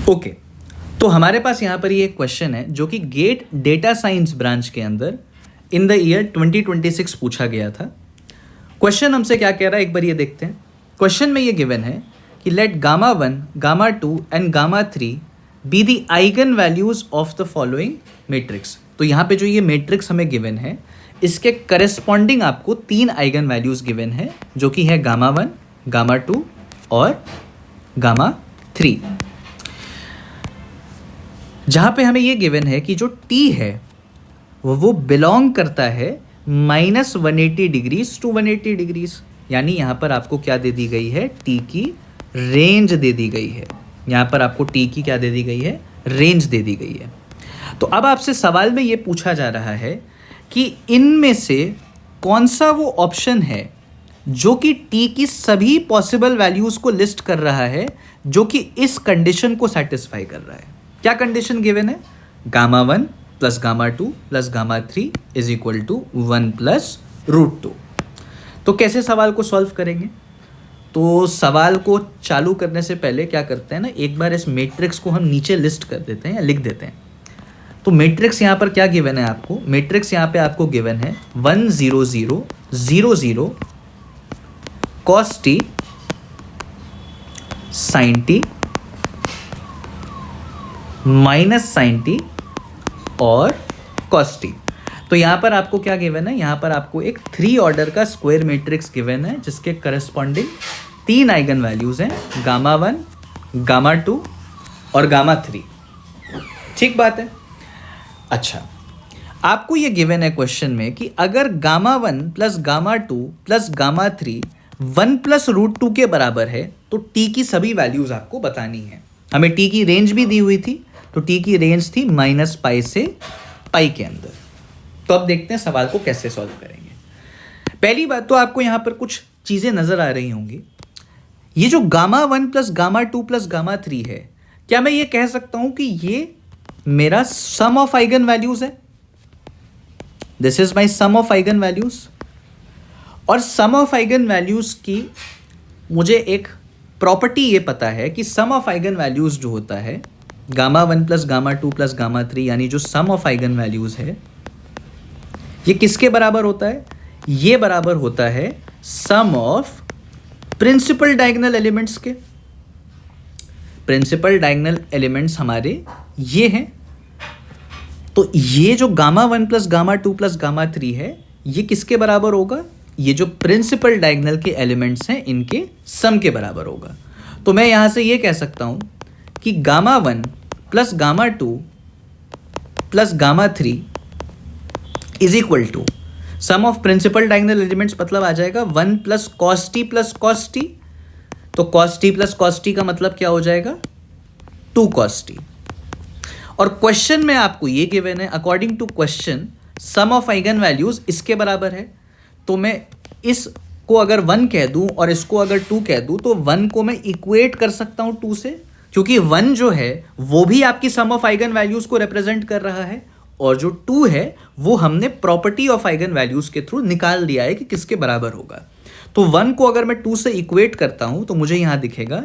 Okay, तो हमारे पास यहाँ पर ये एक क्वेश्चन है जो कि गेट डेटा साइंस ब्रांच के अंदर इन द ईयर 2026 पूछा गया था। क्वेश्चन हमसे क्या कह रहा है, एक बार ये देखते हैं। क्वेश्चन में ये गिवन है कि let gamma 1, gamma 2 and gamma 3 be the eigen values of the following matrix. तो यहाँ पे जो ये मैट्रिक्स हमें गिवन है, इसके करस्पॉन्डिंग आपको 3 आइगन वैल्यूज गिवन है, जो कि है गामा 1, गामा 2 और गामा 3। जहाँ पे हमें ये गिवन है कि जो t है वो बिलोंग करता है -180 डिग्रीज टू 180 डिग्रीज। यानी यहाँ पर आपको क्या दे दी गई है, t की रेंज दे दी गई है। यहाँ पर आपको t की क्या दे दी गई है, रेंज दे दी गई है। तो अब आपसे सवाल में ये पूछा जा रहा है कि इनमें से कौन सा वो ऑप्शन है जो कि t की सभी पॉसिबल वैल्यूज़ को लिस्ट कर रहा है, जो कि इस कंडीशन को सेटिस्फाई कर रहा है। क्या कंडीशन गिवन है, gamma 1 plus gamma 2 plus gamma 3 is equal to 1 plus √2। तो कैसे सवाल को सॉल्व करेंगे? तो सवाल को चालू करने से पहले क्या करते हैं ना, एक बार इस मैट्रिक्स को हम नीचे लिस्ट कर देते हैं या लिख देते हैं। तो मैट्रिक्स यहाँ पर क्या गिवन है आपको, मैट्रिक्स यहाँ पे आपको गिवन है 1 0 0 0 0 cos t sin t minus sine t और कॉस टी। तो यहाँ पर आपको क्या गिवन है, यहाँ पर आपको एक 3 ऑर्डर का स्क्वायर मैट्रिक्स गिवन है, जिसके करस्पॉन्डिंग 3 आइगन वैल्यूज हैं, गामा 1, गामा 2 और गामा 3। ठीक बात है। अच्छा, आपको ये गिवन है क्वेश्चन में कि अगर gamma 1 plus gamma 2 plus gamma 3 1 plus √2 के बराबर है, तो टी की सभी वैल्यूज आपको बतानी है। हमें टी की रेंज भी दी हुई थी, तो टी की रेंज थी -π से π के अंदर। तो अब देखते हैं सवाल को कैसे सॉल्व करेंगे। पहली बात तो आपको यहाँ पर कुछ चीज़ें नज़र आ रही होंगी। ये जो gamma 1 plus gamma 2 plus gamma 3 है, क्या मैं ये कह सकता हूँ कि ये मेरा सम ऑफ आइगन वैल्यूज़ है? This is my sum of eigen values. और सम ऑफ आइगन वैल्यूज़ की मुझे एक प्रॉपर्टी ये पता है कि सम ऑफ आइगन वैल्यूज़ जो होता है, gamma 1 plus gamma 2 plus gamma 3, यानी जो सम ऑफ आइगन वैल्यूज़ है, ये किसके बराबर होता है? ये बराबर होता है सम ऑफ प्रिंसिपल डायगोनल एलिमेंट्स के। प्रिंसिपल डायगोनल एलिमेंट्स हमारे ये हैं। तो ये जो gamma 1 plus gamma 2 plus gamma 3 है, ये किसके बराबर होगा? ये जो प्रिंसिपल डायगोनल के एलिमेंट्स हैं, इनके सम के बराबर होगा। तो मैं यहाँ से ये कह सकता हूँ कि gamma 1 plus gamma 2 plus gamma 3 is equal to sum of principal diagonal elements, मतलब आ जाएगा 1 plus cos T plus cos T. तो cos T plus cos T का मतलब क्या हो जाएगा, 2 कॉस टी। और क्वेश्चन में आपको ये गिवन है, according to question sum of eigen values इसके बराबर है। तो मैं इसको अगर 1 कह दूं और इसको अगर 2 कह दूं, तो 1 को मैं इक्वेट कर सकता हूं 2 से, क्योंकि 1 जो है वो भी आपकी सम ऑफ आइगन वैल्यूज को रिप्रेजेंट कर रहा है, और जो 2 है वो हमने प्रॉपर्टी ऑफ आइगन वैल्यूज के थ्रू निकाल लिया है कि किसके बराबर होगा। तो 1 को अगर मैं 2 से इक्वेट करता हूं, तो मुझे यहां दिखेगा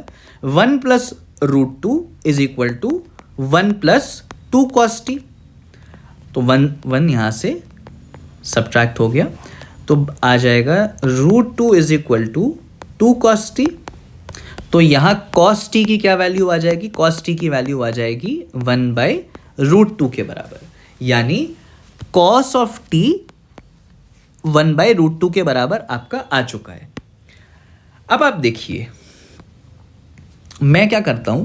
1 plus √2 is equal to 1 plus 2 cos T. तो 1 यहां से सब्ट्रैक्ट हो गया, तो आ जाएगा √2 is equal to 2 cos T. तो यहाँ कॉस टी की क्या वैल्यू आ जाएगी, कॉस टी की वैल्यू आ जाएगी 1/√2 के बराबर। यानी कॉस ऑफ टी 1/√2 के बराबर आपका आ चुका है। अब आप देखिए, मैं क्या करता हूं,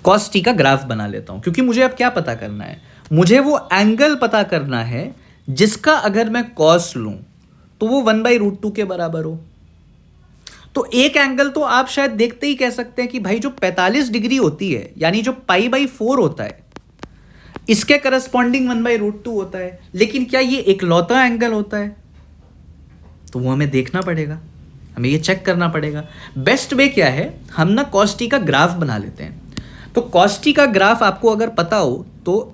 कॉस टी का ग्राफ बना लेता हूं, क्योंकि मुझे अब क्या पता करना है, मुझे वो एंगल पता करना है जिसका अगर मैं कॉस लूं तो वो 1/√2 के बराबर हो। तो एक एंगल तो आप शायद देखते ही कह सकते हैं कि भाई जो 45 डिग्री होती है, यानी जो π/4 होता है, इसके करस्पॉन्डिंग 1/√2 होता है। लेकिन क्या ये इकलौता एंगल होता है? तो वो हमें देखना पड़ेगा, हमें ये चेक करना पड़ेगा। बेस्ट वे क्या है, हम ना कॉस टी का ग्राफ बना लेते हैं। तो कॉस टी का ग्राफ आपको अगर पता हो तो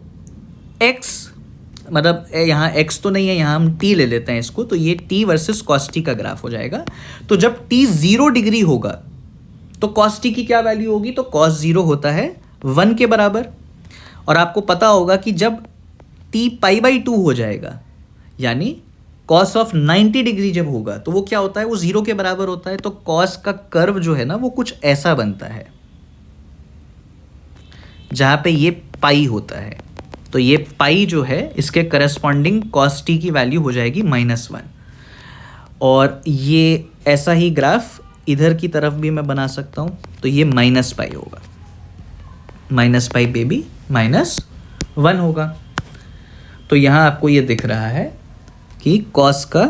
x, मतलब यहाँ x तो नहीं है, यहाँ हम t ले लेते हैं इसको, तो ये t वर्सेस cos t का ग्राफ हो जाएगा। तो जब t 0 डिग्री होगा तो कॉस टी की क्या वैल्यू होगी, तो कॉस 0 होता है 1 के बराबर। और आपको पता होगा कि जब t π/2 हो जाएगा, यानी कॉस ऑफ 90 डिग्री जब होगा, तो वो क्या होता है, वो 0 के बराबर होता है। तो कॉस का कर्व जो है ना वो कुछ ऐसा बनता है जहां पे ये पाई होता है। तो ये पाई जो है इसके करस्पॉन्डिंग कॉस टी की वैल्यू हो जाएगी -1। और ये ऐसा ही ग्राफ इधर की तरफ भी मैं बना सकता हूँ, तो ये -π होगा, -π बेबी -1 होगा। तो यहाँ आपको ये दिख रहा है कि कॉस का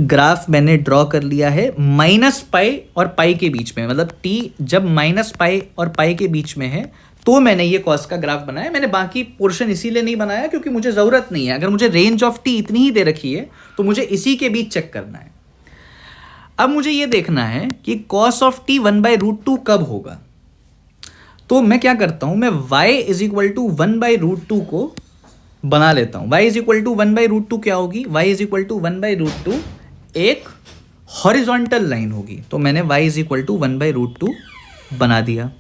ग्राफ मैंने ड्रॉ कर लिया है -π और पाई के बीच में, मतलब t जब -π और पाई के बीच में है तो मैंने ये कॉस का ग्राफ बनाया। मैंने बाकी पोर्शन इसीलिए नहीं बनाया क्योंकि मुझे ज़रूरत नहीं है। अगर मुझे रेंज ऑफ t इतनी ही दे रखी है तो मुझे इसी के बीच चेक करना है। अब मुझे ये देखना है कि कॉस ऑफ t 1/√2 कब होगा। तो मैं क्या करता हूँ, मैं y = 1/√2 को बना लेता हूँ। y = 1/√2 क्या होगी, y = 1/√2 एक हॉरिजॉन्टल लाइन होगी। तो मैंने y = 1/√2 बना दिया।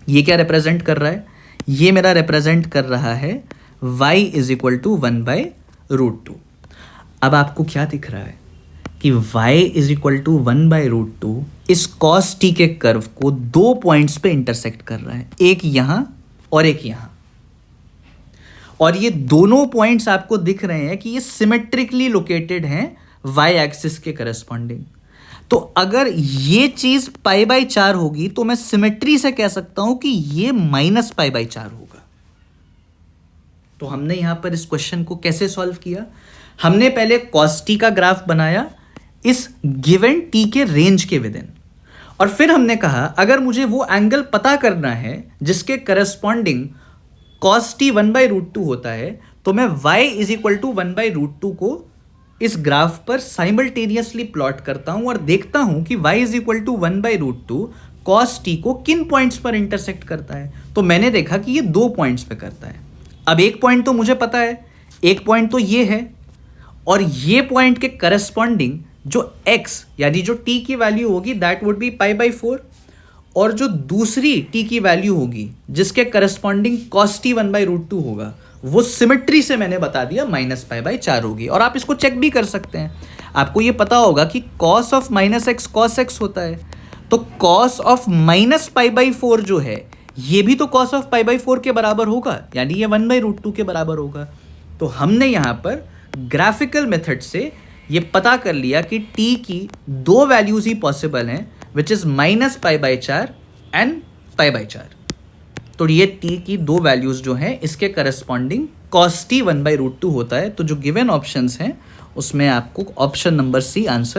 ये क्या रिप्रेजेंट कर रहा है, ये मेरा रिप्रेजेंट कर रहा है y = 1/√2। अब आपको क्या दिख रहा है कि y = 1/√2 इस cos t के कर्व को 2 पॉइंट्स पे इंटरसेक्ट कर रहा है, एक यहां और एक यहां। और ये दोनों पॉइंट्स आपको दिख रहे हैं कि ये सिमेट्रिकली लोकेटेड हैं y एक्सिस के करस्पॉन्डिंग। तो अगर ये चीज π/4 होगी तो मैं सिमेट्री से कह सकता हूं कि ये -π/4 होगा। तो हमने यहां पर इस क्वेश्चन को कैसे सॉल्व किया, हमने पहले cos t का ग्राफ बनाया इस गिवन t के रेंज के विदिन, और फिर हमने कहा अगर मुझे वो एंगल पता करना है जिसके करस्पॉन्डिंग cos t 1/√2 होता है, तो मैं y = 1/√2 को इस ग्राफ पर साइमल्टेनियसली प्लॉट करता हूं और देखता हूं कि y = 1/√2 cos t को किन पॉइंट्स पर इंटरसेक्ट करता है। तो मैंने देखा कि ये 2 पॉइंट्स पे करता है। अब एक पॉइंट तो मुझे पता है, एक पॉइंट तो ये है, और ये पॉइंट के करस्पॉन्डिंग जो x यानी जो t की वैल्यू होगी दैट वुड बी π/4, और जो दूसरी t की वैल्यू होगी जिसके करस्पॉन्डिंग cos t 1/√2 होगा वो सिमेट्री से मैंने बता दिया -π/4 होगी। और आप इसको चेक भी कर सकते हैं, आपको ये पता होगा कि cos of -x cos x होता है, तो cos ऑफ -π/4 जो है ये भी तो cos ऑफ π/4 के बराबर होगा, यानी ये 1/√2 के बराबर होगा। तो हमने यहाँ पर ग्राफिकल मेथड से ये पता कर लिया कि t की 2 वैल्यूज ही पॉसिबल हैं, विच इज -π/4 एंड π/4। तो ये t की 2 वैल्यूज जो हैं इसके करस्पॉन्डिंग cos t 1/√2 होता है। तो जो गिवन ऑप्शंस हैं उसमें आपको ऑप्शन नंबर C आंसर